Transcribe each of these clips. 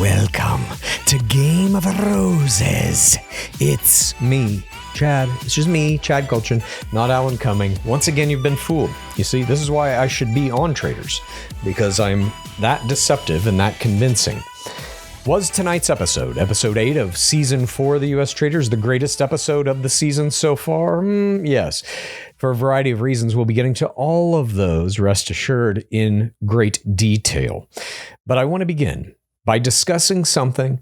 Welcome to Game of Roses. It's me, Chad. It's just me, Chad Colton, not Alan Cumming. Once again, you've been fooled. You see, this is why I should be on Traitors, because I'm that deceptive and that convincing. Was tonight's episode 8 of Season 4 of the U.S. Traitors, the greatest episode of the season so far? Yes. For a variety of reasons, we'll be getting to all of those, rest assured, in great detail. But I want to begin by discussing something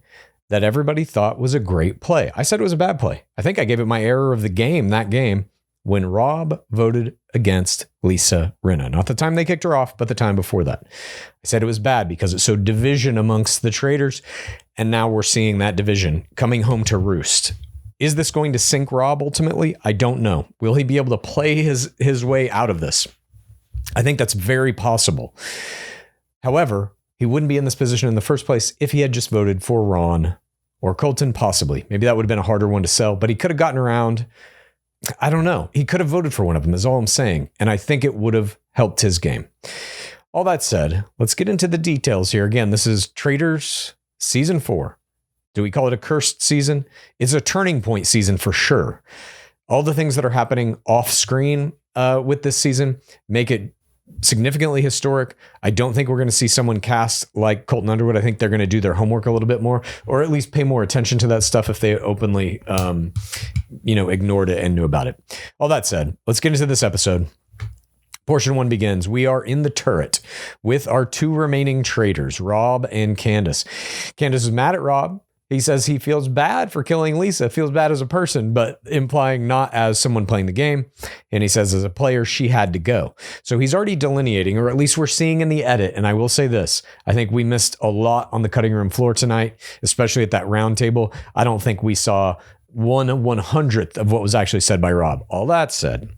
that everybody thought was a great play. I said it was a bad play. I think I gave it my error of the game, that game, when Rob voted against Lisa Rinna. Not the time they kicked her off, but the time before that. I said it was bad because it sowed division amongst the traitors, and now we're seeing that division coming home to roost. Is this going to sink Rob ultimately? I don't know. Will he be able to play his way out of this? I think that's very possible. However, he wouldn't be in this position in the first place if he had just voted for Ron or Colton, possibly. Maybe that would have been a harder one to sell, but he could have gotten around. I don't know. He could have voted for one of them, is all I'm saying. And I think it would have helped his game. All that said, let's get into the details here. Again, this is Traitors Season 4. Do we call it a cursed season? It's a turning point season for sure. All the things that are happening off screen with this season make it significantly historic. I don't think we're going to see someone cast like Colton Underwood. I think they're going to do their homework a little bit more, or at least pay more attention to that stuff if they openly, ignored it and knew about it. All that said, let's get into this episode. Portion 1 begins. We are in the turret with our two remaining traitors, Rob and Candiace. Candiace is mad at Rob. He says he feels bad for killing Lisa, feels bad as a person, but implying not as someone playing the game. And he says as a player, she had to go. So he's already delineating, or at least we're seeing in the edit. And I will say this, I think we missed a lot on the cutting room floor tonight, especially at that round table. I don't think we saw 1/100th of what was actually said by Rob. All that said,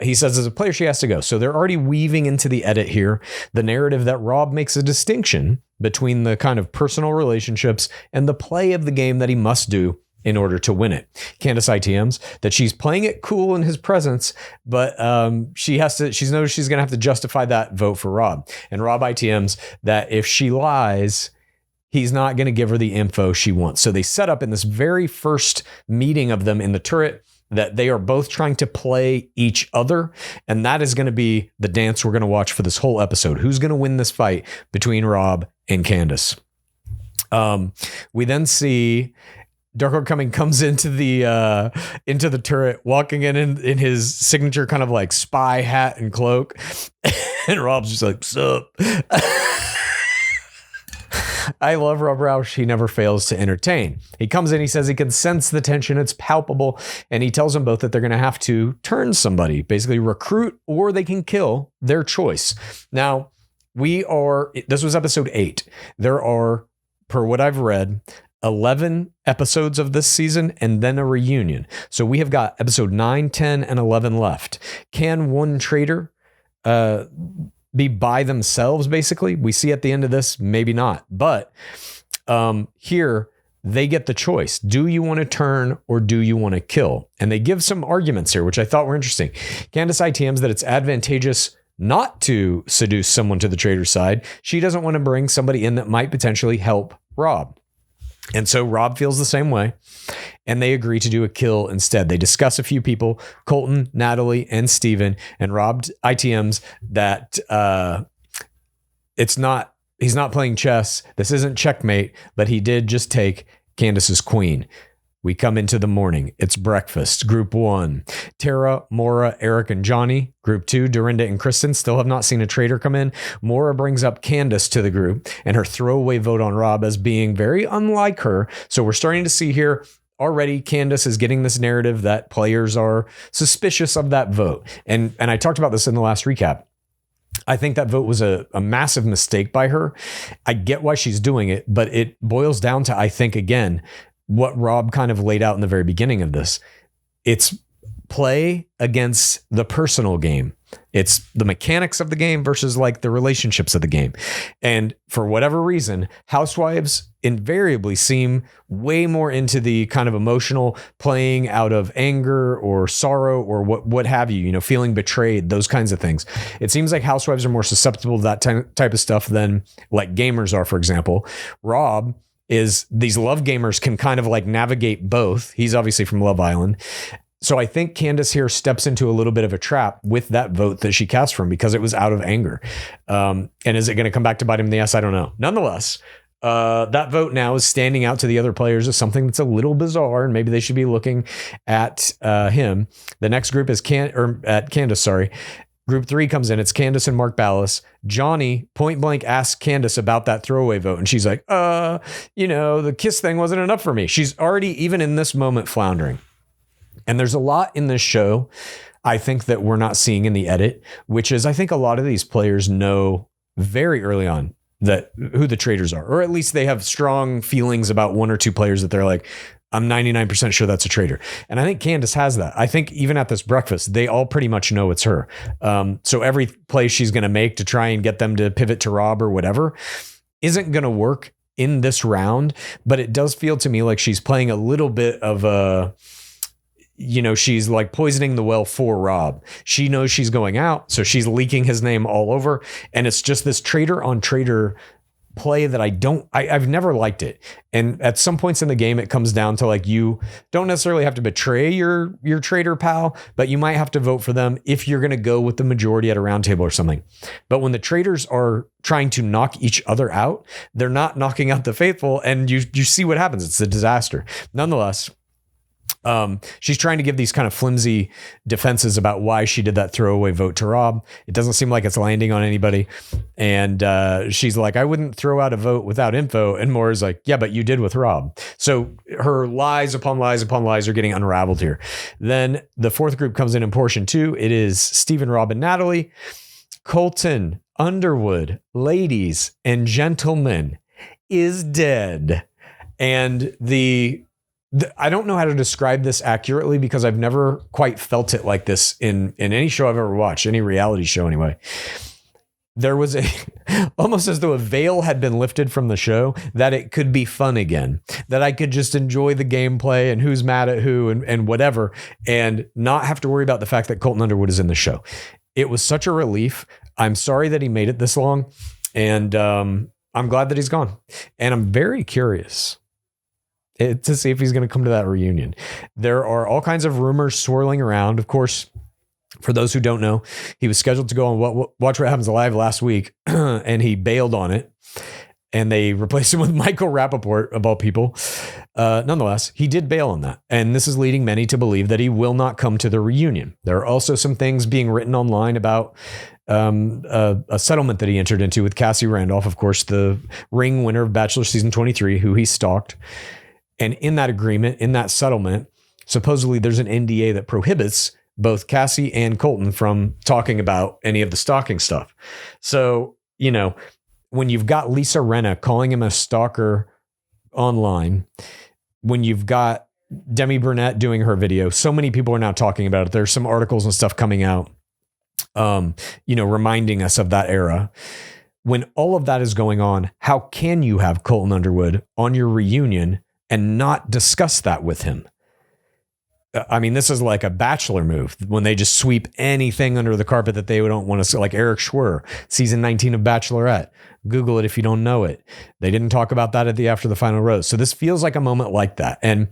he says as a player, she has to go. So they're already weaving into the edit here the narrative that Rob makes a distinction between the kind of personal relationships and the play of the game that he must do in order to win it. Candiace ITMs that she's playing it cool in his presence, but she knows she's going to have to justify that vote for Rob. And Rob ITMs that if she lies, he's not going to give her the info she wants. So they set up in this very first meeting of them in the turret that they are both trying to play each other. And that is going to be the dance we're going to watch for this whole episode. Who's going to win this fight between Rob and Candiace? We then see Dark Coming comes into the turret, walking in his signature kind of like spy hat and cloak. And Rob's just like, sup? I love Rob Roush. He never fails to entertain. He comes in, he says he can sense the tension. It's palpable. And he tells them both that they're going to have to turn somebody, basically recruit, or they can kill, their choice. Now, this was episode 8. There are, per what I've read, 11 episodes of this season and then a reunion. So we have got episode 9, 10, and 11 left. Can one traitor be by themselves, basically? We see at the end of this, maybe not. But here, they get the choice. Do you want to turn or do you want to kill? And they give some arguments here, which I thought were interesting. Candiace ITMs that it's advantageous not to seduce someone to the traitor side. She doesn't want to bring somebody in that might potentially help Rob. And so Rob feels the same way, and they agree to do a kill instead. They discuss a few people, Colton, Natalie, and Steven, and Rob ITMs that he's not playing chess. This isn't checkmate, but he did just take Candiace's queen. We come into the morning. It's breakfast. Group 1, Tara, Maura, Eric, and Johnny. Group 2, Dorinda and Kristen still have not seen a traitor come in. Maura brings up Candiace to the group and her throwaway vote on Rob as being very unlike her. So we're starting to see here already Candiace is getting this narrative that players are suspicious of that vote. And I talked about this in the last recap. I think that vote was a massive mistake by her. I get why she's doing it, but it boils down to, I think, again, what Rob kind of laid out in the very beginning of this. It's play against the personal game. It's the mechanics of the game versus like the relationships of the game. And for whatever reason, housewives invariably seem way more into the kind of emotional playing out of anger or sorrow or what have you, feeling betrayed, those kinds of things. It seems like housewives are more susceptible to that type of stuff than like gamers are, for example. Rob is these love gamers can kind of like navigate both. He's obviously from Love Island. So I think Candiace here steps into a little bit of a trap with that vote that she cast from because it was out of anger. And is it going to come back to bite him in the ass? I don't know. Nonetheless, that vote now is standing out to the other players as something that's a little bizarre, and maybe they should be looking at him. The next group is Candiace. Group 3 comes in. It's Candiace and Mark Ballas. Johnny point blank asks Candiace about that throwaway vote. And she's like, the kiss thing wasn't enough for me. She's already, even in this moment, floundering. And there's a lot in this show, I think, that we're not seeing in the edit, which is I think a lot of these players know very early on that who the traitors are, or at least they have strong feelings about one or two players that they're like, I'm 99% sure that's a traitor. And I think Candiace has that. I think even at this breakfast, they all pretty much know it's her. So every play she's going to make to try and get them to pivot to Rob or whatever isn't going to work in this round. But it does feel to me like she's playing a little bit of a, she's like poisoning the well for Rob. She knows she's going out, so she's leaking his name all over. And it's just this traitor on traitor play that I've never liked it. And at some points in the game, it comes down to like, you don't necessarily have to betray your traitor pal, but you might have to vote for them if you're going to go with the majority at a round table or something. But when the traitors are trying to knock each other out, they're not knocking out the faithful, and you see what happens. It's a disaster. Nonetheless, she's trying to give these kind of flimsy defenses about why she did that throwaway vote to Rob. It doesn't seem like it's landing on anybody. And she's like, I wouldn't throw out a vote without info. And Maura's like, yeah, but you did with Rob. So her lies upon lies upon lies are getting unraveled here. Then the fourth group comes in portion 2. It is Stephen, Rob, and Natalie. Colton Underwood, ladies and gentlemen, is dead. And I don't know how to describe this accurately because I've never quite felt it like this in any show I've ever watched, any reality show anyway. There was almost as though a veil had been lifted from the show that it could be fun again, that I could just enjoy the gameplay and who's mad at who and whatever, and not have to worry about the fact that Colton Underwood is in the show. It was such a relief. I'm sorry that he made it this long, and I'm glad that he's gone. And I'm very curious to see if he's going to come to that reunion. There are all kinds of rumors swirling around. Of course, for those who don't know, he was scheduled to go on Watch What Happens Live last week, and he bailed on it. And they replaced him with Michael Rappaport, of all people. Nonetheless, he did bail on that. And this is leading many to believe that he will not come to the reunion. There are also some things being written online about a settlement that he entered into with Cassie Randolph, of course, the ring winner of Bachelor Season 23, who he stalked. And in that agreement, in that settlement, supposedly there's an NDA that prohibits both Cassie and Colton from talking about any of the stalking stuff. So, when you've got Lisa Rinna calling him a stalker online, when you've got Demi Burnett doing her video, so many people are now talking about it. There's some articles and stuff coming out, reminding us of that era. When all of that is going on, how can you have Colton Underwood on your reunion and not discuss that with him? I mean, this is like a Bachelor move when they just sweep anything under the carpet that they don't want to see, like Eric Schwer, season 19 of Bachelorette. Google it if you don't know it. They didn't talk about that after the final rose. So this feels like a moment like that. And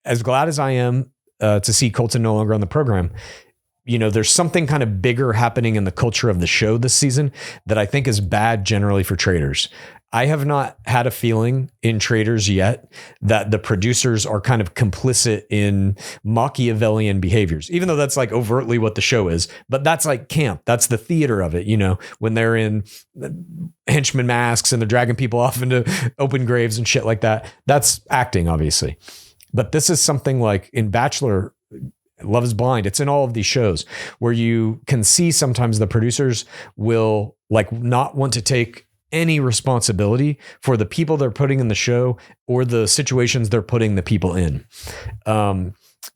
as glad as I am to see Colton no longer on the program, there's something kind of bigger happening in the culture of the show this season that I think is bad generally for Traitors. I have not had a feeling in Traitors yet that the producers are kind of complicit in Machiavellian behaviors, even though that's like overtly what the show is. But that's like camp. That's the theater of it, when they're in henchman masks and they're dragging people off into open graves and shit like that. That's acting, obviously. But this is something like in Bachelor, Love is Blind. It's in all of these shows where you can see sometimes the producers will like not want to take any responsibility for the people they're putting in the show or the situations they're putting the people in.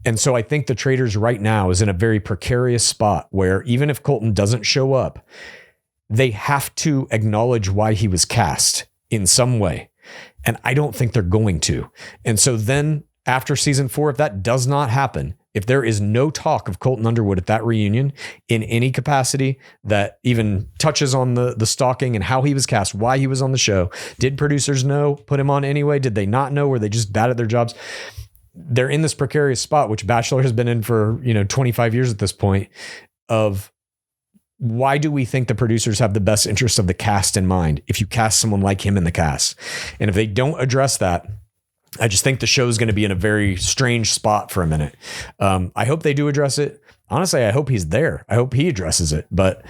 And so I think the Traitors right now is in a very precarious spot where even if Colton doesn't show up, they have to acknowledge why he was cast in some way. And I don't think they're going to. And so then after season 4, if that does not happen, if there is no talk of Colton Underwood at that reunion in any capacity that even touches on the stalking and how he was cast, why he was on the show, did producers know, put him on anyway? Did they not know? Were they just bad at their jobs? They're in this precarious spot, which Bachelor has been in for, 25 years at this point, of why do we think the producers have the best interest of the cast in mind if you cast someone like him in the cast? And if they don't address that, I just think the show is going to be in a very strange spot for a minute. I hope they do address it. Honestly, I hope he's there. I hope he addresses it, but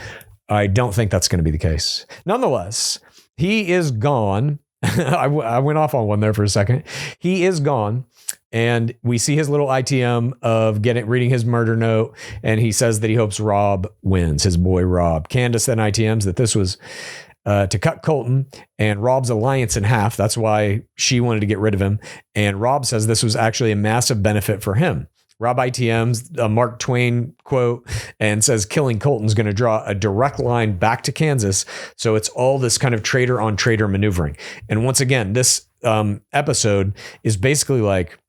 I don't think that's going to be the case. Nonetheless, he is gone. I went off on one there for a second. He is gone. And we see his little ITM of reading his murder note. And he says that he hopes Rob wins, his boy Rob. Candiace then ITMs that this was to cut Colton and Rob's alliance in half. That's why she wanted to get rid of him. And Rob says this was actually a massive benefit for him. Rob ITMs a Mark Twain quote and says killing Colton's going to draw a direct line back to Kansas. So it's all this kind of traitor on traitor maneuvering. And once again, this episode is basically like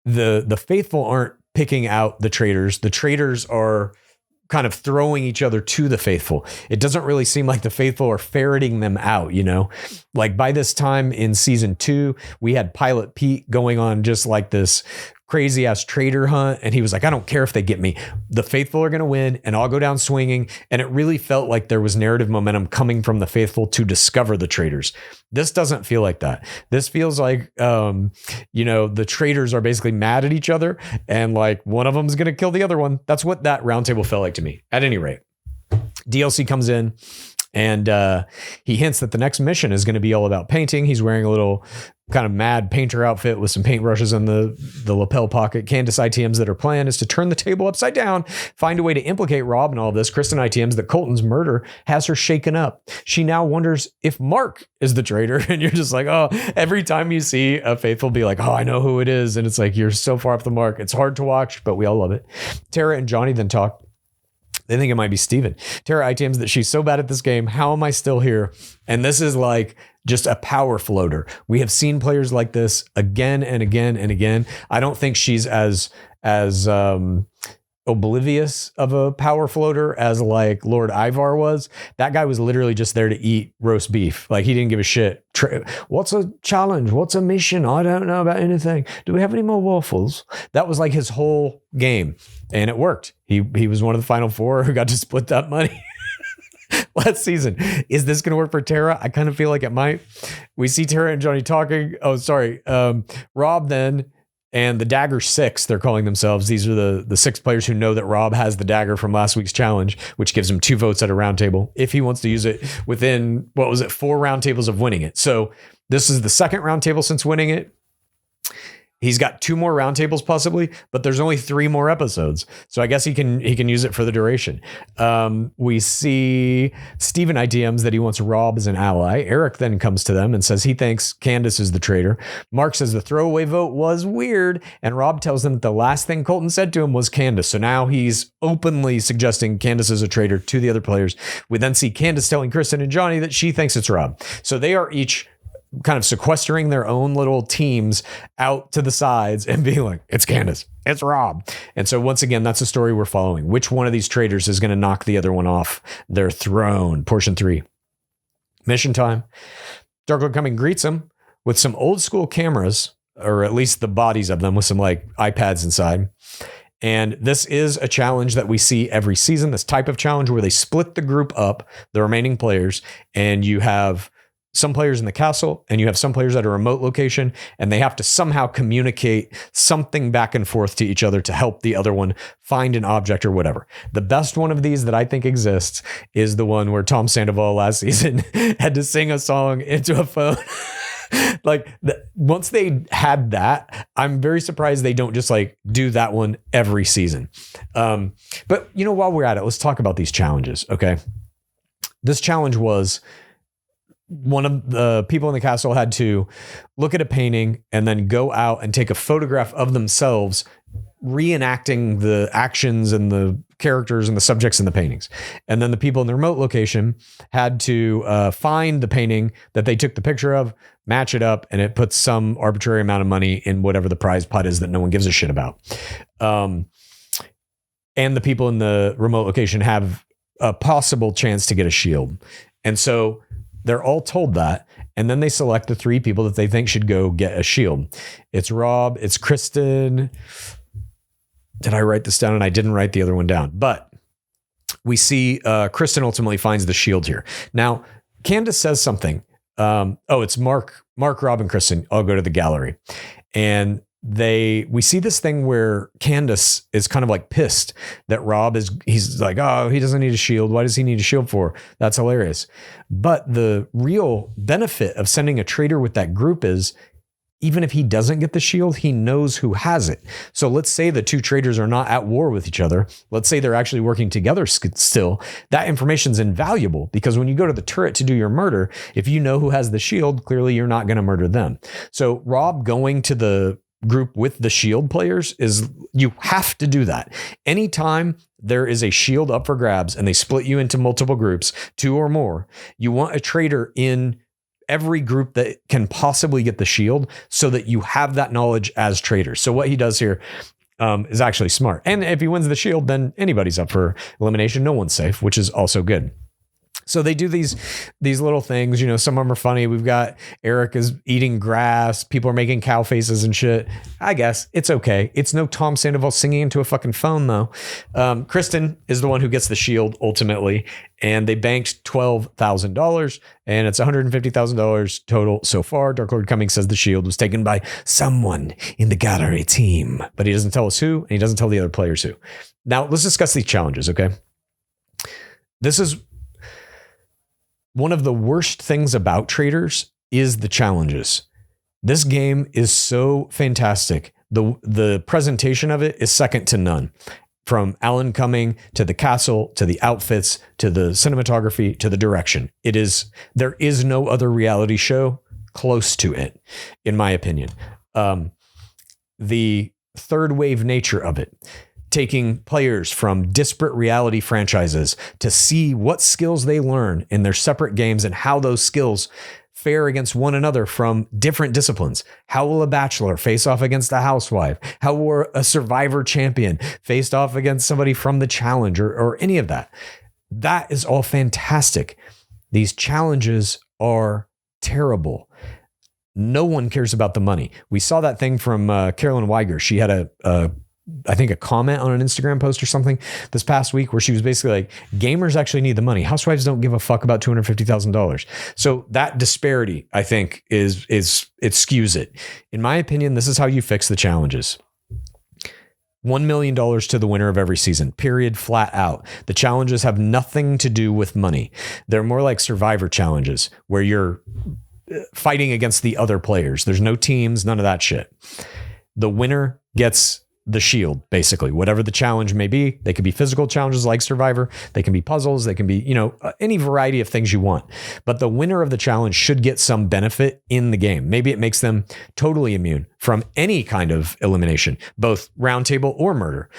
the faithful aren't picking out the traitors. The traitors are kind of throwing each other to the faithful. It doesn't really seem like the faithful are ferreting them out, Like by this time in season 2, we had Pilot Pete going on just like this crazy ass traitor hunt. And he was like, I don't care if they get me. The faithful are going to win and I'll go down swinging. And it really felt like there was narrative momentum coming from the faithful to discover the traitors. This doesn't feel like that. This feels like, the traitors are basically mad at each other and like one of them is going to kill the other one. That's what that roundtable felt like to me. At any rate, DLC comes in and he hints that the next mission is going to be all about painting. He's wearing a little kind of mad painter outfit with some paintbrushes in the lapel pocket. Candiace ITMs that her plan is to turn the table upside down, find a way to implicate Rob in all of this. Kristen ITMs that Colton's murder has her shaken up. She now wonders if Mark is the traitor. And you're just like, oh, every time you see a faithful be like, oh, I know who it is. And it's like, you're so far off the mark. It's hard to watch, but we all love it. Tara and Johnny then talk. They think it might be Steven. Tara ITMs that she's so bad at this game. How am I still here? And this is like just a power floater. We have seen players like this again and again and again. I don't think she's as oblivious of a power floater as like Lord Ivar was. That guy was literally just there to eat roast beef. Like he didn't give a shit. What's a challenge? What's a mission? I don't know about anything. Do we have any more waffles? That was like his whole game. And it worked. He was one of the final 4 who got to split that money last season. Is this going to work for Tara? I kind of feel like it might. We see Tara and Johnny talking. Oh, sorry. Rob then and the Dagger 6, they're calling themselves. These are the 6 players who know that Rob has the dagger from last week's challenge, which gives him 2 votes at a round table if he wants to use it within, 4 round tables of winning it. So this is the second round table since winning it. He's got 2 more roundtables possibly, but there's only 3 more episodes. So I guess he can use it for the duration. We see Steven ITMs that he wants Rob as an ally. Eric then comes to them and says he thinks Candiace is the traitor. Mark says the throwaway vote was weird. And Rob tells them that the last thing Colton said to him was Candiace. So now he's openly suggesting Candiace is a traitor to the other players. We then see Candiace telling Kristen and Johnny that she thinks it's Rob. So they are each kind of sequestering their own little teams out to the sides and being like, it's Candiace, it's Rob. And so once again, that's the story we're following. Which one of these traitors is going to knock the other one off their throne? Portion 3. Mission time. Darkwood coming greets him with some old school cameras, or at least the bodies of them with some like iPads inside. And this is a challenge that we see every season, this type of challenge where they split the group up, the remaining players, and you have some players in the castle and you have some players at a remote location, and they have to somehow communicate something back and forth to each other to help the other one find an object or whatever. The best one of these that I think exists is the one where Tom Sandoval last season had to sing a song into a phone. Once they had that, I'm very surprised they don't just like do that one every season. But while we're at it, let's talk about these challenges. Okay. This challenge was one of the people in the castle had to look at a painting and then go out and take a photograph of themselves reenacting the actions and the characters and the subjects in the paintings. And then the people in the remote location had to find the painting that they took the picture of, match it up, and it puts some arbitrary amount of money in whatever the prize pot is that no one gives a shit about. And the people in the remote location have a possible chance to get a shield. And so they're all told that. And then they select the 3 people that they think should go get a shield. It's Rob, it's Kristen. Did I write this down? And I didn't write the other one down. But we see Kristen ultimately finds the shield here. Now, Candiace says something. It's Mark, Rob, and Kristen all go to the gallery. And we see this thing where Candiace is kind of like pissed that Rob he's like, oh, he doesn't need a shield. Why does he need a shield for? That's hilarious. But the real benefit of sending a traitor with that group is, even if he doesn't get the shield, he knows who has it. So let's say the 2 traitors are not at war with each other. Let's say they're actually working together still. That information's invaluable, because when you go to the turret to do your murder, if you know who has the shield, clearly you're not going to murder them. So Rob going to the group with the shield players you have to do that. Anytime there is a shield up for grabs and they split you into multiple groups, 2 or more, you want a traitor in every group that can possibly get the shield, so that you have that knowledge as traitors. So what he does here is actually smart. And if he wins the shield, then anybody's up for elimination. No one's safe, which is also good. So they do these little things, some of them are funny. We've got Eric is eating grass. People are making cow faces and shit. I guess it's okay. It's no Tom Sandoval singing into a fucking phone though. Kristen is the one who gets the shield ultimately, and they banked $12,000 and it's $150,000 total so far. Dark Lord Cummings says the shield was taken by someone in the gallery team, but he doesn't tell us who, and he doesn't tell the other players who. Now let's discuss these challenges. Okay. This is one of the worst things about Traitors is the challenges. This game is so fantastic. The presentation of it is second to none. From Alan Cumming to the castle, to the outfits, to the cinematography, to the direction. There is no other reality show close to it, in my opinion. The third wave nature of it, taking players from disparate reality franchises to see what skills they learn in their separate games and how those skills fare against one another from different disciplines. How will a bachelor face off against a housewife? How will a survivor champion face off against somebody from the challenge or any of that? That is all fantastic. These challenges are terrible. No one cares about the money. We saw that thing from Carolyn Weiger. She had I think a comment on an Instagram post or something this past week where she was basically like, gamers actually need the money. Housewives don't give a fuck about $250,000. So that disparity, I think, it skews it. In my opinion, this is how you fix the challenges. $1 million to the winner of every season, period, flat out. The challenges have nothing to do with money. They're more like survivor challenges where you're fighting against the other players. There's no teams, none of that shit. The winner gets the shield, basically, whatever the challenge may be. They could be physical challenges like Survivor. They can be puzzles. They can be, any variety of things you want. But the winner of the challenge should get some benefit in the game. Maybe it makes them totally immune from any kind of elimination, both roundtable or murder.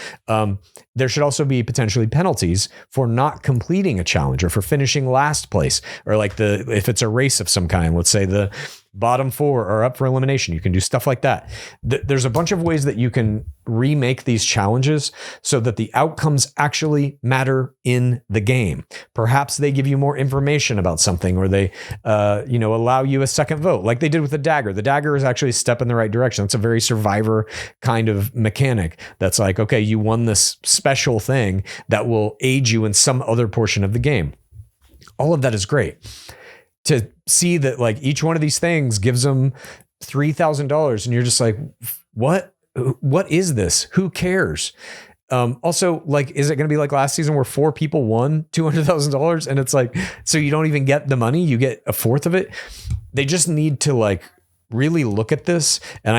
There should also be potentially penalties for not completing a challenge or for finishing last place, or like if it's a race of some kind, let's say the bottom 4 are up for elimination. You can do stuff like that. There's a bunch of ways that you can remake these challenges so that the outcomes actually matter in the game. Perhaps they give you more information about something, or they, allow you a second vote, like they did with the dagger. The dagger is actually a step in the right direction. It's a very Survivor kind of mechanic. That's like, okay, you won this special thing that will aid you in some other portion of the game. All of that is great. To see that like each one of these things gives them $3,000 and you're just like, what is this? Who cares? Also, like, is it going to be like last season where 4 people won $200,000 and it's like, so you don't even get the money, you get a fourth of it? They just need to like really look at this. And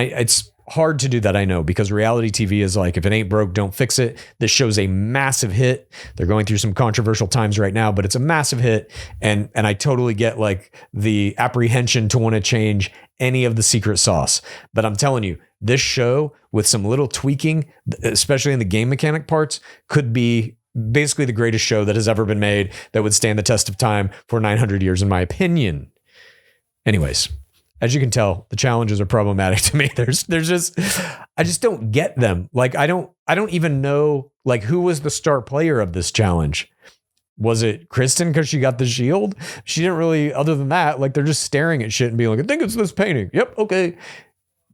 hard to do that, I know, because reality TV is like, if it ain't broke, don't fix it. This show's a massive hit. They're going through some controversial times right now, but it's a massive hit. And I totally get like the apprehension to want to change any of the secret sauce. But I'm telling you, this show with some little tweaking, especially in the game mechanic parts, could be basically the greatest show that has ever been made that would stand the test of time for 900 years, in my opinion. Anyways, as you can tell, the challenges are problematic to me. There's just, I just don't get them. Like, I don't even know, like, who was the star player of this challenge? Was it Kristen because she got the shield? She didn't really, other than that, like, they're just staring at shit and being like, I think it's this painting. Yep. Okay.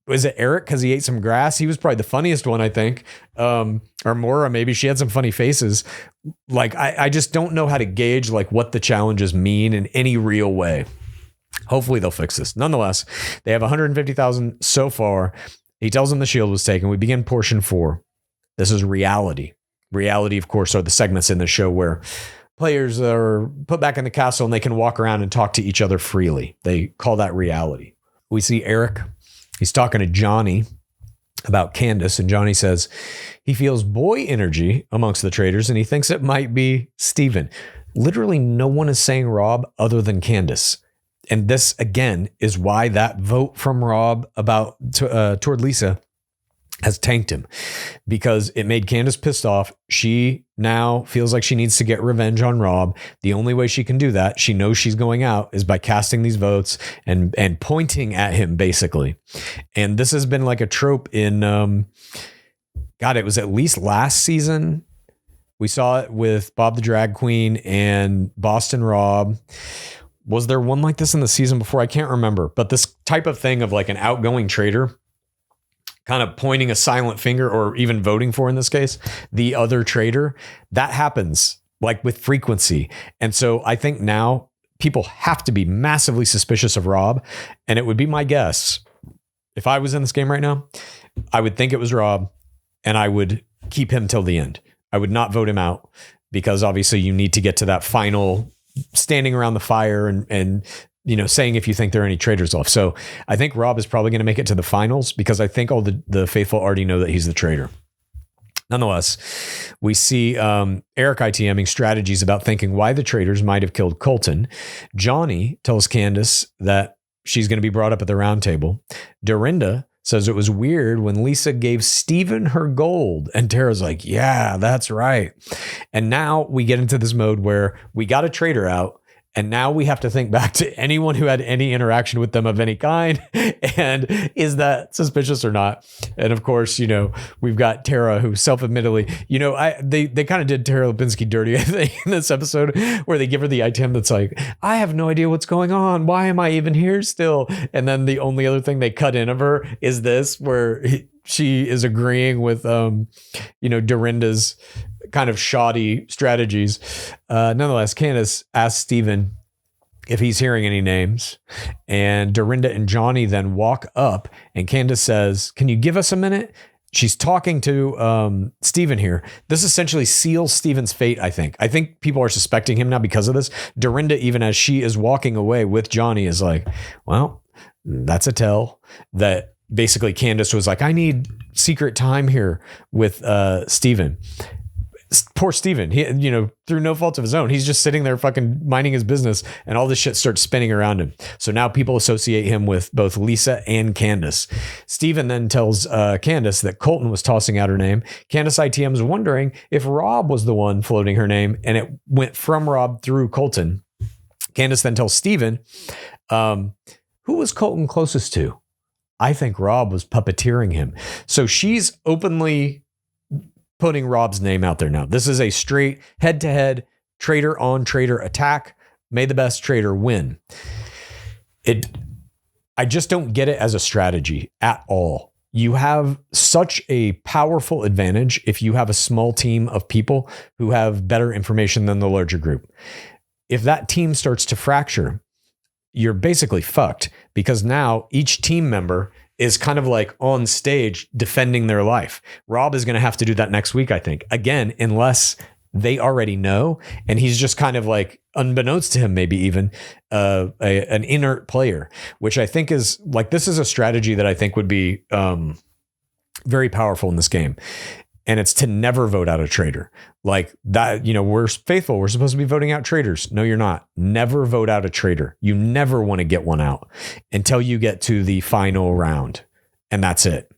Was it Eric because he ate some grass? He was probably the funniest one, I think. Or Maura, maybe she had some funny faces. Like, I just don't know how to gauge like what the challenges mean in any real way. Hopefully they'll fix this. Nonetheless, they have 150,000 so far. He tells them the shield was taken. We begin portion 4. This is reality. Reality, of course, are the segments in the show where players are put back in the castle and they can walk around and talk to each other freely. They call that reality. We see Eric. He's talking to Johnny about Candiace, and Johnny says he feels boy energy amongst the traitors and he thinks it might be Steven. Literally no one is saying Rob other than Candiace. And this, again, is why that vote from Rob about toward Lisa has tanked him, because it made Candiace pissed off. She now feels like she needs to get revenge on Rob. The only way she can do that, she knows she's going out, is by casting these votes and pointing at him, basically. And this has been like a trope in, it was at least last season. We saw it with Bob the Drag Queen and Boston Rob. Was there one like this in the season before? I can't remember. But this type of thing of like an outgoing traitor kind of pointing a silent finger, or even voting for, in this case, the other traitor, that happens like with frequency. And so I think now people have to be massively suspicious of Rob. And it would be my guess, if I was in this game right now, I would think it was Rob and I would keep him till the end. I would not vote him out, because obviously you need to get to that final standing around the fire and saying if you think there are any traitors left. So I think Rob is probably going to make it to the finals, because I think all the faithful already know that he's the traitor. Nonetheless, we see Eric ITMing strategies about thinking why the traitors might have killed Colton. Johnny tells Candiace that she's going to be brought up at the round table. Dorinda says it was weird when Lisa gave Steven her gold, and Tara's like, yeah, that's right. And now we get into this mode where we got a traitor out, and now we have to think back to anyone who had any interaction with them of any kind. And is that suspicious or not? And of course, we've got Tara, who self-admittedly, they kind of did Tara Lipinski dirty, I think, in this episode, where they give her the item that's like, I have no idea what's going on. Why am I even here still? And then the only other thing they cut in of her is this, where she is agreeing with, Dorinda's kind of shoddy strategies. Nonetheless, Candiace asks Steven if he's hearing any names, and Dorinda and Johnny then walk up, and Candiace says, can you give us a minute? She's talking to Steven here. This essentially seals Steven's fate, I think. I think people are suspecting him now because of this. Dorinda, even as she is walking away with Johnny, is like, well, that's a tell that basically Candiace was like, I need secret time here with Steven. Poor Steven, he, through no fault of his own, he's just sitting there fucking minding his business, and all this shit starts spinning around him. So now people associate him with both Lisa and Candiace. Steven then tells Candiace that Colton was tossing out her name. Candiace ITM is wondering if Rob was the one floating her name, and it went from Rob through Colton. Candiace then tells Steven, who was Colton closest to? I think Rob was puppeteering him. So she's openly putting Rob's name out there now. This is a straight head-to-head traitor on traitor attack. May the best traitor win. I just don't get it as a strategy at all. You have such a powerful advantage if you have a small team of people who have better information than the larger group. If that team starts to fracture, you're basically fucked, because now each team member is kind of like on stage defending their life. Rob is going to have to do that next week, I think. Again, unless they already know, and he's just kind of like, unbeknownst to him, maybe even an inert player, which I think is like, this is a strategy that I think would be very powerful in this game. And it's to never vote out a traitor. Like that, we're faithful. We're supposed to be voting out traitors. No, you're not. Never vote out a traitor. You never want to get one out until you get to the final round. And that's it.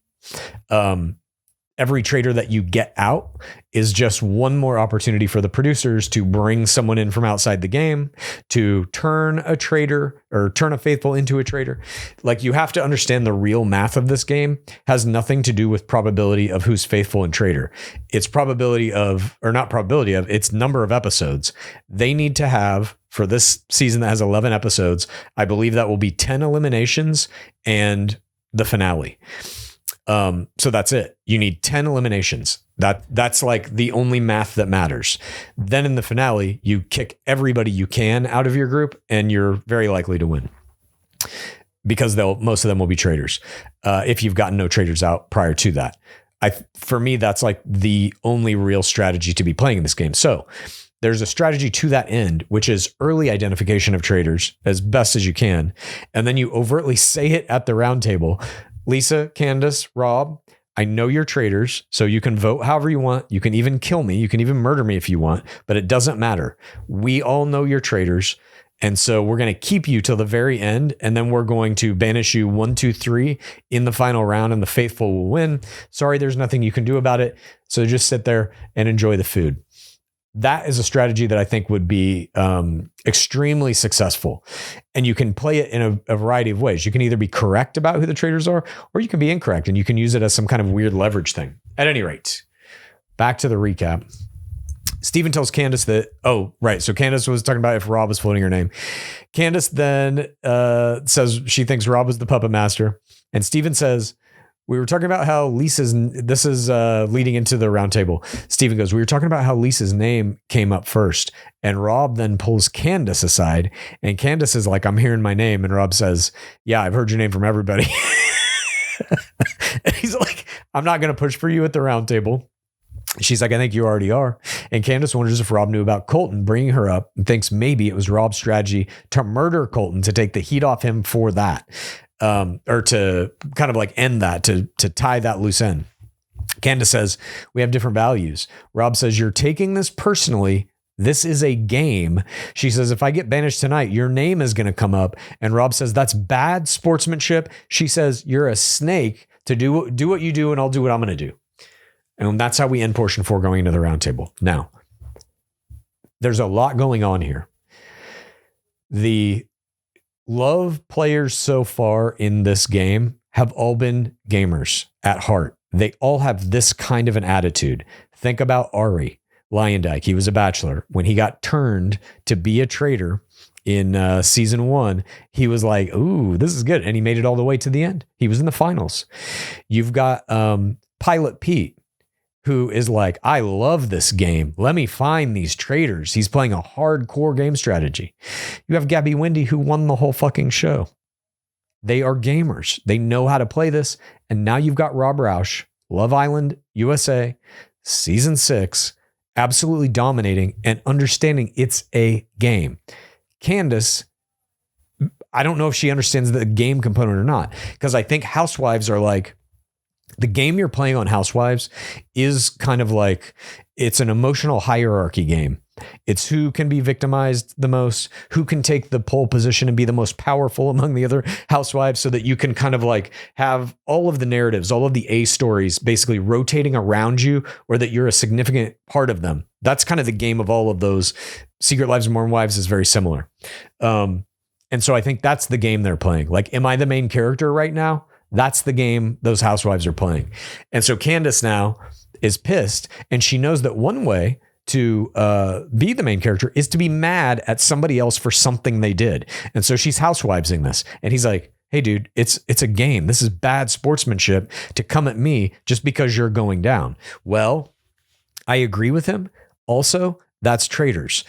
Every traitor that you get out is just one more opportunity for the producers to bring someone in from outside the game to turn a traitor or turn a faithful into a traitor. Like, you have to understand the real math of this game has nothing to do with probability of who's faithful and traitor. It's probability of, or not probability of, it's number of episodes. They need to have, for this season that has 11 episodes, I believe that will be 10 eliminations and the finale. So that's it. You need 10 eliminations. That's like the only math that matters. Then in the finale, you kick everybody you can out of your group and you're very likely to win because most of them will be traitors. If you've gotten no traitors out prior to that, for me, that's like the only real strategy to be playing in this game. So there's a strategy to that end, which is early identification of traitors as best as you can. And then you overtly say it at the round table. Lisa, Candiace, Rob, I know you're traitors, so you can vote however you want. You can even kill me. You can even murder me if you want, but it doesn't matter. We all know you're traitors. And so we're going to keep you till the very end. And then we're going to banish you 1, 2, 3 in the final round, and the faithful will win. Sorry, there's nothing you can do about it. So just sit there and enjoy the food. That is a strategy that I think would be extremely successful. And you can play it in a variety of ways. You can either be correct about who the traitors are, or you can be incorrect and you can use it as some kind of weird leverage thing. At any rate, back to the recap. Stephen tells Candiace that, so Candiace was talking about if Rob was floating her name. Candiace then says she thinks Rob was the puppet master. And Stephen says, we were talking about how this is leading into the round table. Stephen goes, we were talking about how Lisa's name came up first. And Rob then pulls Candiace aside. And Candiace is like, I'm hearing my name. And Rob says, yeah, I've heard your name from everybody. And he's like, I'm not going to push for you at the round table. She's like, I think you already are. And Candiace wonders if Rob knew about Colton bringing her up and thinks maybe it was Rob's strategy to murder Colton to take the heat off him for that. Or to kind of like end that, to tie that loose end. Candiace says, we have different values. Rob says, you're taking this personally. This is a game. She says, if I get banished tonight, your name is going to come up. And Rob says, that's bad sportsmanship. She says, you're a snake to do what you do, and I'll do what I'm going to do. And that's how we end portion 4 going into the round table. Now, there's a lot going on here. The love players so far in this game have all been gamers at heart. They all have this kind of an attitude. Think about Ari Lyondike. He was a bachelor. When he got turned to be a traitor in season 1, he was like, ooh, this is good. And he made it all the way to the end. He was in the finals. You've got Pilot Pete, who is like, I love this game. Let me find these traitors. He's playing a hardcore game strategy. You have Gabby Wendy, who won the whole fucking show. They are gamers. They know how to play this. And now you've got Rob Roush, Love Island, USA, season 6, absolutely dominating and understanding it's a game. Candiace, I don't know if she understands the game component or not, because I think housewives are like, the game you're playing on Housewives is kind of like, it's an emotional hierarchy game. It's who can be victimized the most, who can take the pole position and be the most powerful among the other housewives, so that you can kind of like have all of the narratives, all of the A stories basically rotating around you, or that you're a significant part of them. That's kind of the game of all of those. Secret Lives of Mormon Wives is very similar. And so I think that's the game they're playing. Like, am I the main character right now? That's the game those housewives are playing. And so Candiace now is pissed, and she knows that one way to be the main character is to be mad at somebody else for something they did. And so she's housewivesing this. And he's like, hey, dude, it's a game. This is bad sportsmanship to come at me just because you're going down. Well, I agree with him. Also, that's traitors.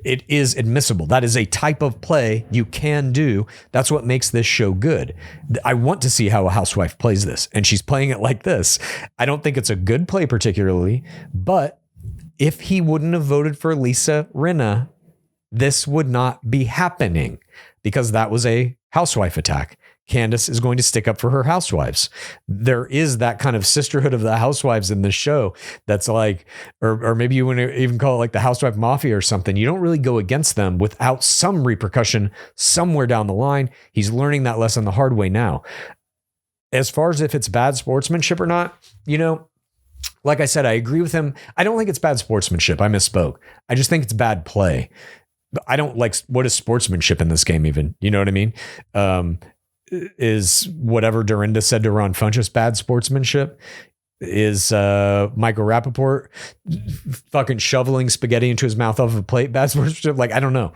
It is admissible. That is a type of play you can do. That's what makes this show good. I want to see how a housewife plays this, and she's playing it like this. I don't think it's a good play particularly, but if he wouldn't have voted for Lisa Rinna, this would not be happening, because that was a housewife attack. Candiace is going to stick up for her housewives. There is that kind of sisterhood of the housewives in the show that's like, or maybe you want to even call it like the housewife mafia or something. You don't really go against them without some repercussion somewhere down the line. He's learning that lesson the hard way now. As far as if it's bad sportsmanship or not, like I said, I agree with him. I don't think it's bad sportsmanship. I misspoke. I just think it's bad play. I don't like, what is sportsmanship in this game even? You know what I mean? Is whatever Dorinda said to Ron Funches bad sportsmanship? Is Michael Rappaport fucking shoveling spaghetti into his mouth off of a plate bad sportsmanship? Like, I don't know.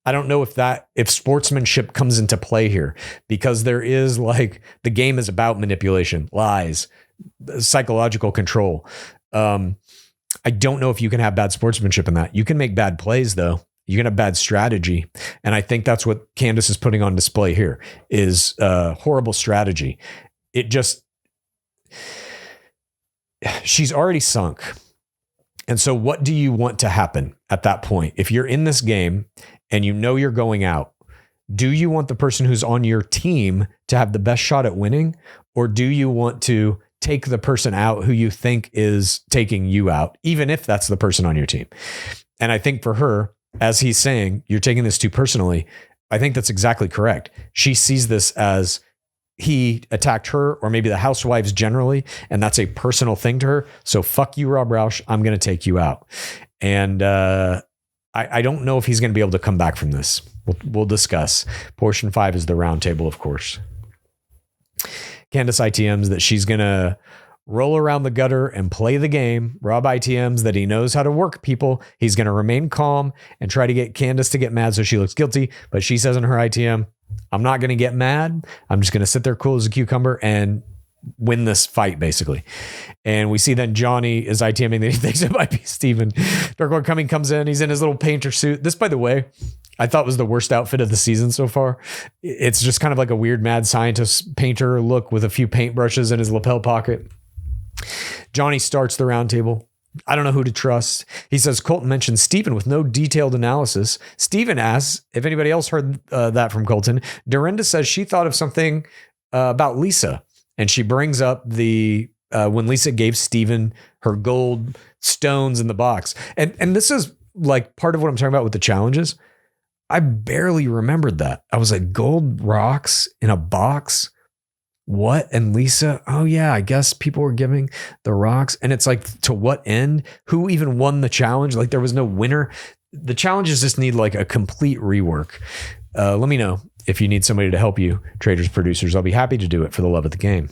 I don't know if sportsmanship comes into play here, because there is like, the game is about manipulation, lies, psychological control. I don't know if you can have bad sportsmanship in that. You can make bad plays though. You can have bad strategy. And I think that's what Candiace is putting on display here, is horrible strategy. She's already sunk. And so what do you want to happen at that point? If you're in this game and you know you're going out, do you want the person who's on your team to have the best shot at winning? Or do you want to take the person out who you think is taking you out, even if that's the person on your team? And I think for her, as he's saying, you're taking this too personally, I think that's exactly correct. She sees this as he attacked her, or maybe the housewives generally, and that's a personal thing to her. So fuck you, Rob Roush. I'm going to take you out. And I don't know if he's going to be able to come back from this. We'll discuss. Portion 5 is the roundtable, of course. Candiace ITMs that she's going to roll around the gutter and play the game. Rob ITMs that he knows how to work people. He's going to remain calm and try to get Candiace to get mad so she looks guilty. But she says in her ITM, I'm not going to get mad. I'm just going to sit there cool as a cucumber and win this fight, basically. And we see then Johnny is ITMing that he thinks it might be Steven. Dark Lord Cumming comes in. He's in his little painter suit. This, by the way, I thought was the worst outfit of the season so far. It's just kind of like a weird mad scientist painter look with a few paintbrushes in his lapel pocket. Johnny starts the roundtable. I don't know who to trust. He says Colton mentioned Steven with no detailed analysis. Steven asks if anybody else heard that from Colton. Dorinda says she thought of something about Lisa. And she brings up the when Lisa gave Steven her gold stones in the box. And this is like part of what I'm talking about with the challenges. I barely remembered that. I was like, gold rocks in a box? What? And Lisa, oh yeah, I guess people were giving the rocks. And it's like, to what end? Who even won the challenge? Like, there was no winner. The challenges just need like a complete rework. Let me know if you need somebody to help you, Traitors producers. I'll be happy to do it for the love of the game.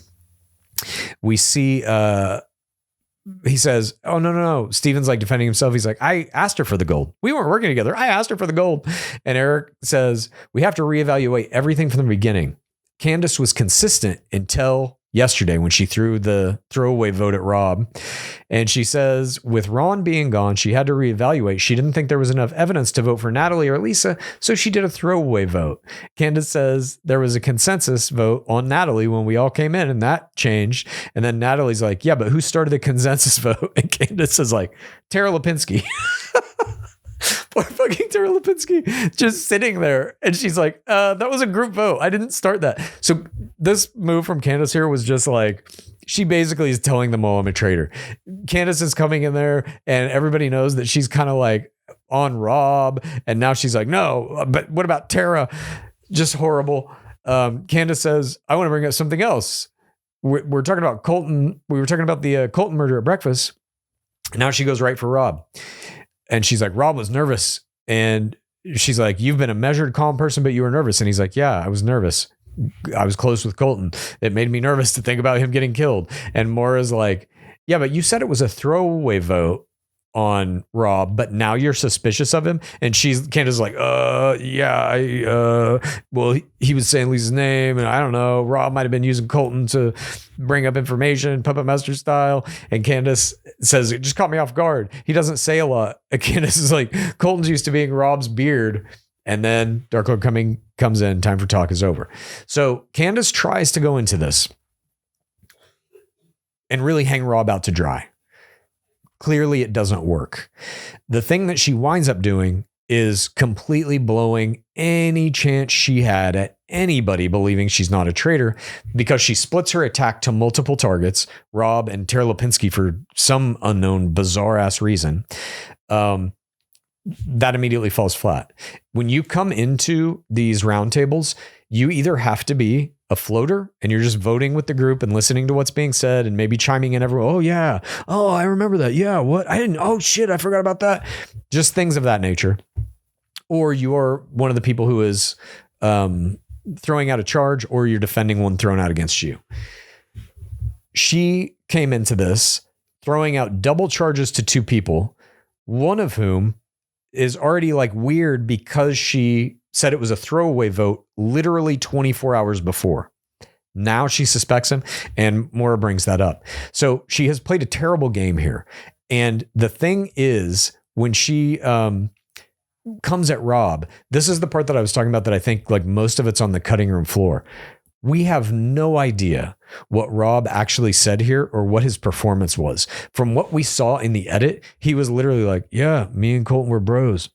We see, he says, oh, no. Steven's like defending himself. He's like, I asked her for the gold. We weren't working together. I asked her for the gold. And Eric says, we have to reevaluate everything from the beginning. Candiace was consistent until yesterday when she threw the throwaway vote at Rob. And she says, with Ron being gone, she had to reevaluate. She didn't think there was enough evidence to vote for Natalie or Lisa, so she did a throwaway vote. Candiace says there was a consensus vote on Natalie when we all came in, and that changed. And then Natalie's like, yeah, but who started the consensus vote? And Candiace is like, Tara Lipinski. Poor fucking Tara Lipinski just sitting there. And she's like, that was a group vote. I didn't start that. So this move from Candiace here was just like, she basically is telling them all I'm a traitor. Candiace is coming in there and everybody knows that she's kind of like on Rob. And now she's like, no, but what about Tara? Just horrible. Candiace says, I want to bring up something else. We're talking about Colton. We were talking about the Colton murder at breakfast. And now she goes right for Rob. And she's like, Rob was nervous. And she's like, you've been a measured, calm person, but you were nervous. And he's like, yeah, I was nervous. I was close with Colton. It made me nervous to think about him getting killed. And Maura's like, yeah, but you said it was a throwaway vote on Rob, but now you're suspicious of him. And Candiace is like, yeah, well, he was saying Lisa's name, and I don't know, Rob might have been using Colton to bring up information, puppet master style. And Candiace says, it just caught me off guard. He doesn't say a lot. And Candiace is like, Colton's used to being Rob's beard. And then Dark Lord comes in, time for talk is over. So Candiace tries to go into this and really hang Rob out to dry. Clearly, it doesn't work. The thing that she winds up doing is completely blowing any chance she had at anybody believing she's not a traitor, because she splits her attack to multiple targets, Rob and Tara Lipinski, for some unknown bizarre ass reason. That immediately falls flat. When you come into these roundtables, you either have to be a floater and you're just voting with the group and listening to what's being said and maybe chiming in everyone. Oh yeah. Oh, I remember that. Yeah. What? I didn't. Oh shit. I forgot about that. Just things of that nature. Or you are one of the people who is throwing out a charge, or you're defending one thrown out against you. She came into this throwing out double charges to two people, one of whom is already like weird because she said it was a throwaway vote literally 24 hours before. Now she suspects him, and Maura brings that up. So she has played a terrible game here. And the thing is, when she comes at Rob, this is the part that I was talking about that I think like most of it's on the cutting room floor. We have no idea what Rob actually said here or what his performance was. From what we saw in the edit, he was literally like, yeah, me and Colton were bros.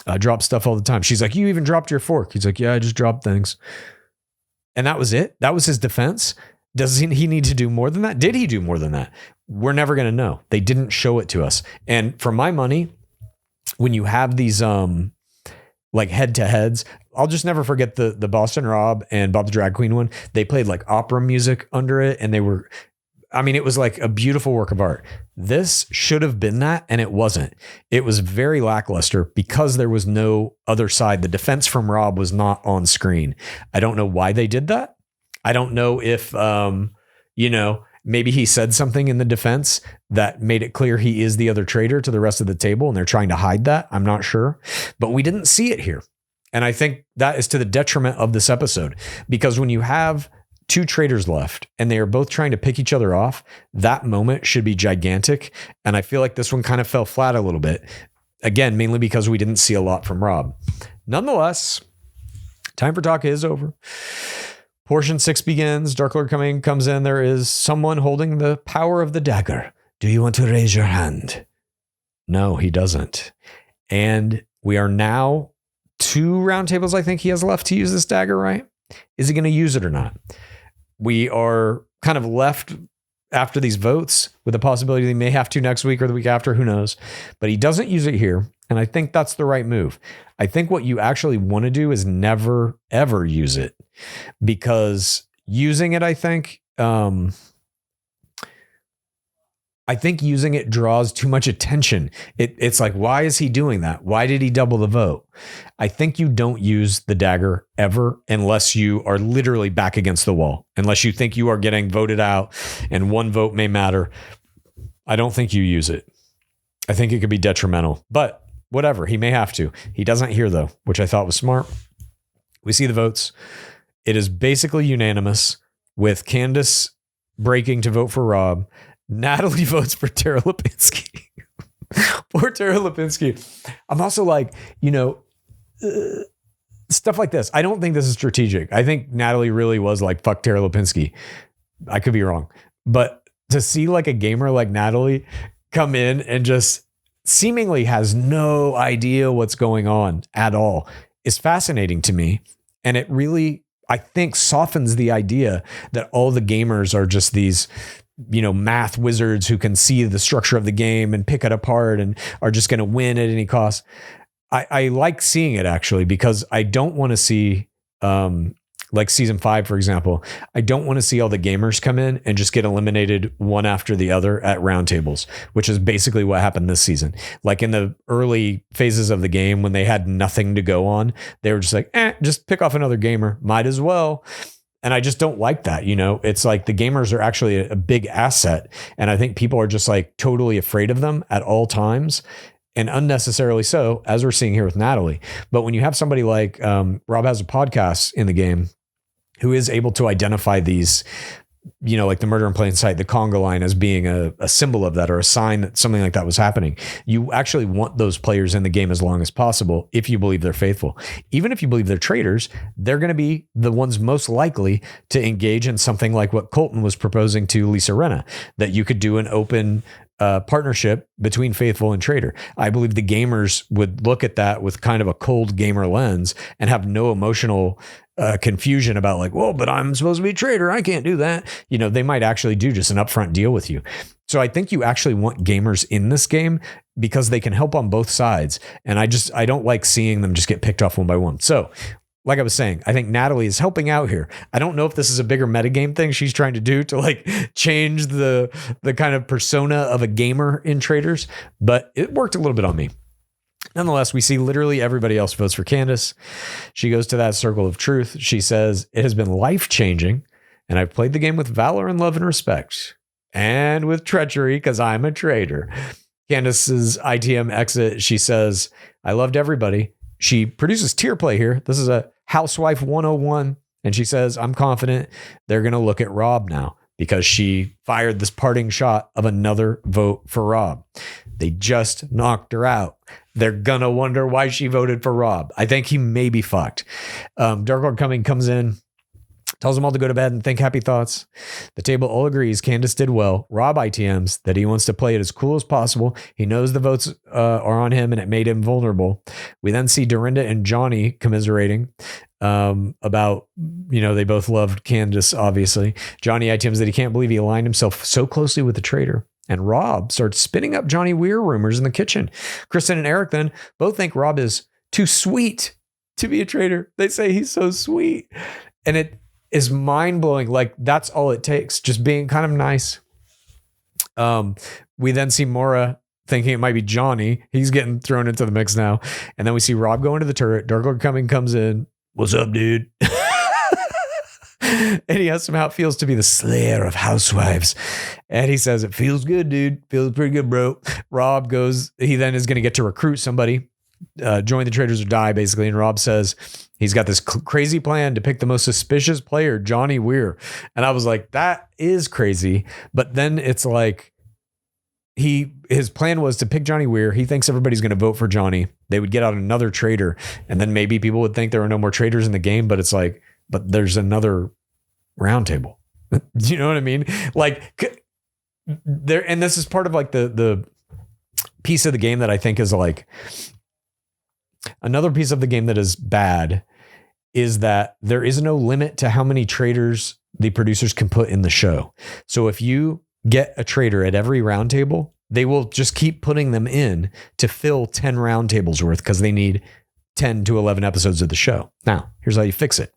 I drop stuff all the time. She's like, you even dropped your fork. He's like, yeah, I just dropped things. And that was it. That was his defense. Does he need to do more than that? Did he do more than that? We're never going to know. They didn't show it to us. And for my money, when you have these like head to heads, I'll just never forget the Boston Rob and Bob the Drag Queen one. They played like opera music under it, and it was like a beautiful work of art. This should have been that, and it wasn't. It was very lackluster because there was no other side. The defense from Rob was not on screen. I don't know why they did that. I don't know if, maybe he said something in the defense that made it clear he is the other traitor to the rest of the table, and they're trying to hide that. I'm not sure, but we didn't see it here. And I think that is to the detriment of this episode, because when you have two traitors left and they are both trying to pick each other off, that moment should be gigantic. And I feel like this one kind of fell flat a little bit. Again, mainly because we didn't see a lot from Rob. Nonetheless, time for talk is over. Portion 6 begins. Dark Lord comes in. There is someone holding the power of the dagger. Do you want to raise your hand? No, he doesn't. And we are now 2 roundtables, I think he has left to use this dagger, right? Is he going to use it or not? We are kind of left after these votes with the possibility they may have to next week or the week after, who knows? But he doesn't use it here. And I think that's the right move. I think what you actually want to do is never, ever use it, because using it, I think using it draws too much attention. It's like, why is he doing that? Why did he double the vote? I think you don't use the dagger ever unless you are literally back against the wall, unless you think you are getting voted out and one vote may matter. I don't think you use it. I think it could be detrimental, but whatever. He may have to. He doesn't here though, which I thought was smart. We see the votes. It is basically unanimous, with Candiace breaking to vote for Rob. Natalie votes for Tara Lipinski. Poor Tara Lipinski. I'm also like, stuff like this. I don't think this is strategic. I think Natalie really was like, fuck Tara Lipinski. I could be wrong. But to see like a gamer like Natalie come in and just seemingly has no idea what's going on at all is fascinating to me. And it really, I think, softens the idea that all the gamers are just these math wizards who can see the structure of the game and pick it apart and are just going to win at any cost. I like seeing it, actually, because I don't want to see, like season 5, for example, I don't want to see all the gamers come in and just get eliminated one after the other at roundtables, which is basically what happened this season. Like in the early phases of the game, when they had nothing to go on, they were just like, just pick off another gamer. Might as well. And I just don't like that. It's like the gamers are actually a big asset. And I think people are just like totally afraid of them at all times, and unnecessarily so, as we're seeing here with Natalie. But when you have somebody like Rob has a podcast in the game who is able to identify these, like the murder in plain sight, the conga line, as being a symbol of that, or a sign that something like that was happening. You actually want those players in the game as long as possible if you believe they're faithful. Even if you believe they're traitors, they're going to be the ones most likely to engage in something like what Colton was proposing to Lisa Rinna, that you could do an open partnership between faithful and traitor. I believe the gamers would look at that with kind of a cold gamer lens and have no emotional confusion about like, whoa, but I'm supposed to be a traitor. I can't do that. You know, they might actually do just an upfront deal with you. So I think you actually want gamers in this game because they can help on both sides. And I don't like seeing them just get picked off one by one. So like I was saying, I think Natalie is helping out here. I don't know if this is a bigger metagame thing she's trying to do to like change the kind of persona of a gamer in Traitors, but it worked a little bit on me. Nonetheless, we see literally everybody else votes for Candiace. She goes to that circle of truth. She says, it has been life-changing, and I've played the game with valor and love and respect, and with treachery because I'm a traitor. Candiace's ITM exit, she says, I loved everybody. She produces tier play here. This is a Housewife 101. And she says, I'm confident they're going to look at Rob now because she fired this parting shot of another vote for Rob. They just knocked her out. They're going to wonder why she voted for Rob. I think he may be fucked. Dark Lord Coming comes in, tells them all to go to bed and think happy thoughts. The table all agrees Candiace did well. Rob ITMs that he wants to play it as cool as possible. He knows the votes are on him and it made him vulnerable. We then see Dorinda and Johnny commiserating about, you know, they both loved Candiace, obviously. Johnny ITMs that he can't believe he aligned himself so closely with the traitor. And Rob starts spinning up Johnny Weir rumors in the kitchen. Kristen and Eric then both think Rob is too sweet to be a traitor. They say he's so sweet. And it is mind-blowing. Like, that's all it takes. Just being kind of nice. We then see Maura thinking it might be Johnny. He's getting thrown into the mix now. And then we see Rob go into the turret. Dark Lord Coming comes in. What's up, dude? And he asks him how it feels to be the slayer of housewives. And he says, it feels good, dude. Feels pretty good, bro. Rob goes, he then is going to get to recruit somebody, join the Traitors or die, basically. And Rob says he's got this crazy plan to pick the most suspicious player, Johnny Weir. And I was like, that is crazy. But then it's like, his plan was to pick Johnny Weir. He thinks everybody's going to vote for Johnny. They would get out another traitor. And then maybe people would think there are no more traitors in the game. But it's like, but there's another roundtable. You know what I mean? Like there, and this is part of like the piece of the game that I think is like another piece of the game that is bad is that there is no limit to how many traitors the producers can put in the show. So if you get a traitor at every roundtable, they will just keep putting them in to fill 10 roundtables worth because they need 10 to 11 episodes of the show. Now, here's how you fix it.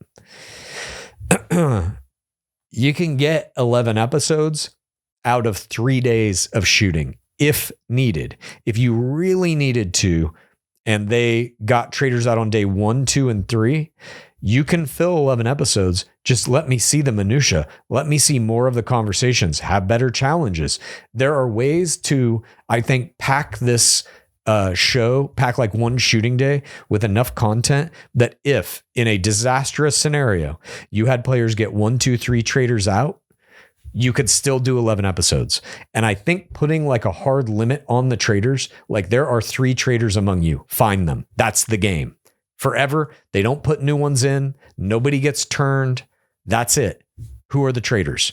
You can get 11 episodes out of 3 days of shooting if needed. If you really needed to, and they got traitors out on day 1, 2, and 3, you can fill 11 episodes. Just let me see the minutia. Let me see more of the conversations, have better challenges. There are ways to, I think, pack this show, pack like one shooting day with enough content that if in a disastrous scenario, you had players get 1, 2, 3 traitors out, you could still do 11 episodes. And I think putting like a hard limit on the traitors, like there are 3 traitors among you, find them. That's the game. Forever. They don't put new ones in. Nobody gets turned. That's it. Who are the traitors?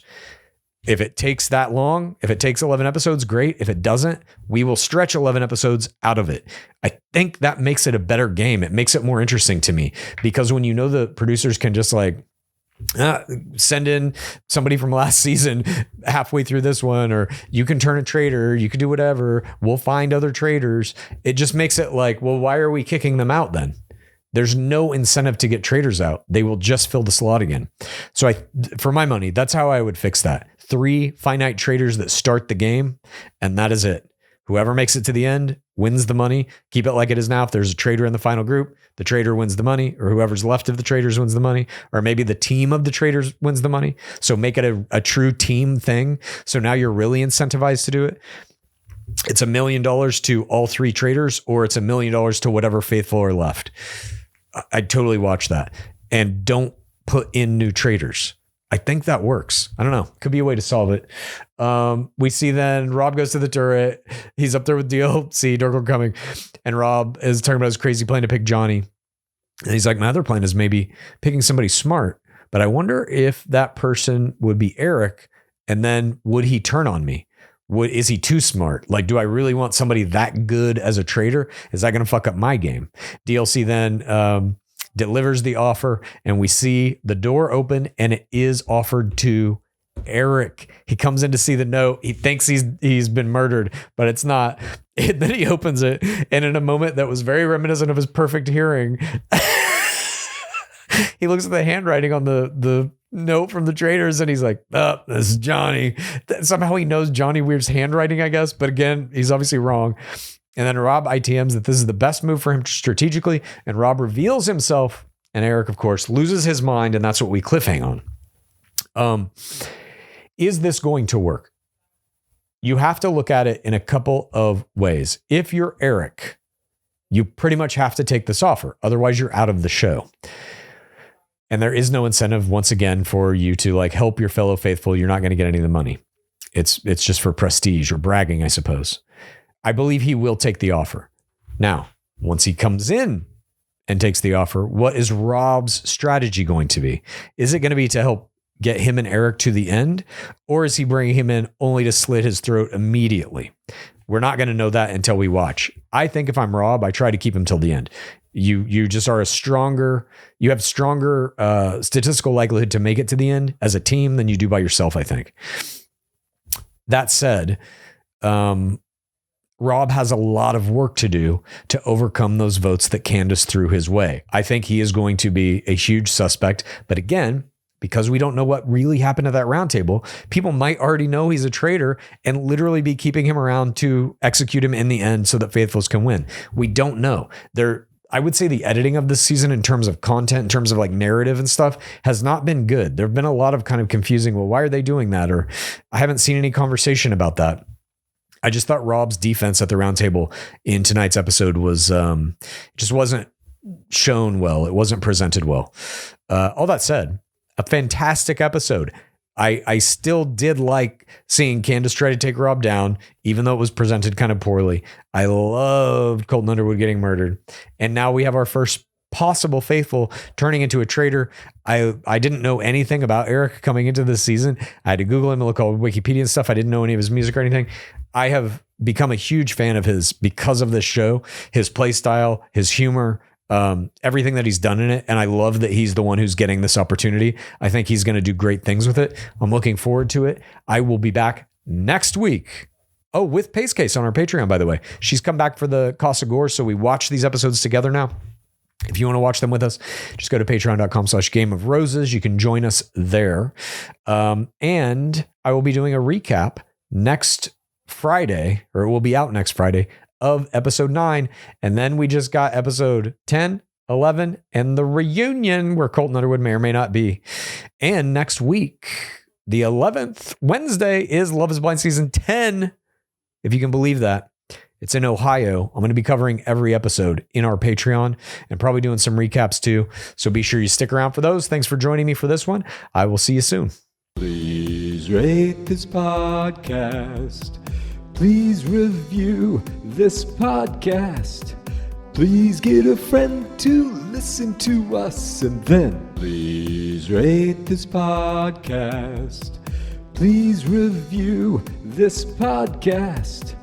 If it takes that long, if it takes 11 episodes, great. If it doesn't, we will stretch 11 episodes out of it. I think that makes it a better game. It makes it more interesting to me because when you know the producers can just like send in somebody from last season halfway through this one, or you can turn a traitor, you can do whatever. We'll find other traitors. It just makes it like, well, why are we kicking them out then? There's no incentive to get traitors out. They will just fill the slot again. So for my money, that's how I would fix that. 3 finite traitors that start the game, and that is it. Whoever makes it to the end wins the money. Keep it like it is now. If there's a traitor in the final group, the traitor wins the money, or whoever's left of the traitors wins the money, or maybe the team of the traitors wins the money. So make it a true team thing. So now you're really incentivized to do it. It's $1 million to all 3 traitors, or it's $1 million to whatever faithful are left. I'd totally watch that. And don't put in new traitors. I think that works. I don't know. Could be a way to solve it. We see then Rob goes to the turret. He's up there with DLC, Dark Lord Coming. And Rob is talking about his crazy plan to pick Johnny. And he's like, my other plan is maybe picking somebody smart. But I wonder if that person would be Eric. And then would he turn on me? Is he too smart? Like, do I really want somebody that good as a traitor? Is that going to fuck up my game? DLC then delivers the offer, and we see the door open, and it is offered to Eric. He comes in to see the note. He thinks he's been murdered, but it's not. And then he opens it, and in a moment that was very reminiscent of his perfect hearing, he looks at the handwriting on the note from the Traitors, and he's like, oh, this is Johnny. Somehow he knows Johnny Weird's handwriting, I guess, but again, he's obviously wrong. And then Rob ITMs that this is the best move for him strategically, and Rob reveals himself, and Eric, of course, loses his mind, and that's what we cliffhang on. Is this going to work? You have to look at it in a couple of ways. If you're Eric, you pretty much have to take this offer. Otherwise, you're out of the show. And there is no incentive, once again, for you to like help your fellow faithful. You're not going to get any of the money. It's just for prestige or bragging, I suppose. I believe he will take the offer. Now, once he comes in and takes the offer, what is Rob's strategy going to be? Is it going to be to help get him and Eric to the end? Or is he bringing him in only to slit his throat immediately? We're not going to know that until we watch. I think if I'm Rob, I try to keep him till the end. You just are you have stronger statistical likelihood to make it to the end as a team than you do by yourself, I think. That said, Rob has a lot of work to do to overcome those votes that Candiace threw his way. I think he is going to be a huge suspect, but again, because we don't know what really happened at that roundtable, people might already know he's a traitor and literally be keeping him around to execute him in the end so that Faithfuls can win. We don't know. I would say the editing of this season in terms of content, in terms of like narrative and stuff, has not been good. There have been a lot of kind of confusing, well, why are they doing that? Or I haven't seen any conversation about that. I just thought Rob's defense at the roundtable in tonight's episode was just wasn't shown well. It wasn't presented well. All that said, a fantastic episode. I still did like seeing Candiace try to take Rob down, even though it was presented kind of poorly. I loved Colton Underwood getting murdered. And now we have our first possible faithful turning into a traitor. I didn't know anything about Eric coming into this season. I had to Google him and look on Wikipedia and stuff. I didn't know any of his music or anything. I have become a huge fan of his because of this show, his play style, his humor, everything that he's done in it. And I love that he's the one who's getting this opportunity. I think he's going to do great things with it. I'm looking forward to it. I will be back next week. Oh, with Pace Case on our Patreon, by the way. She's come back for the Casa Gore, so we watch these episodes together now. If you want to watch them with us, just go to patreon.com/Game of Roses. You can join us there. And I will be doing a recap next Friday, or it will be out next Friday, of episode 9. And then we just got episode 10, 11, and the reunion where Colton Underwood may or may not be. And next week, the 11th Wednesday, is Love is Blind season 10. If you can believe that. It's in Ohio. I'm going to be covering every episode in our Patreon and probably doing some recaps too. So be sure you stick around for those. Thanks for joining me for this one. I will see you soon. Please rate this podcast. Please review this podcast. Please get a friend to listen to us. And then please rate this podcast. Please review this podcast.